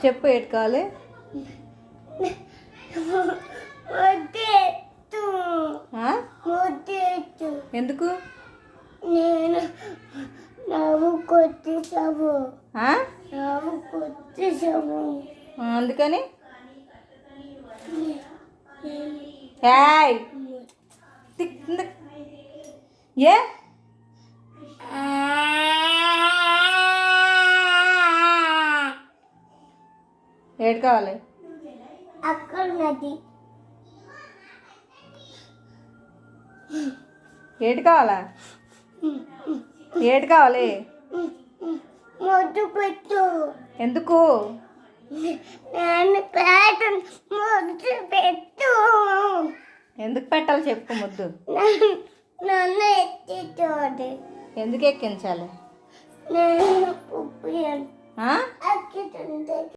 చెప్పు ఏటి కావాలి. ఎందుకు నేను నవ్వు కొట్టేసావు, నవ్వు కొట్టేసావు. అందుకని ఏ ఏడు కావాలి. అక్కడ నది ఏడు కావాలా? ఏడు కావాలి. ముద్దు పెట్టు. ఎందుకు? నేను ముద్దు పెట్టు. ఎందుకు పెట్టాలి చెప్పు. ముద్దు నన్ను ఎత్తి చూడు. ఎందుకు ఎక్కించాలి? నేను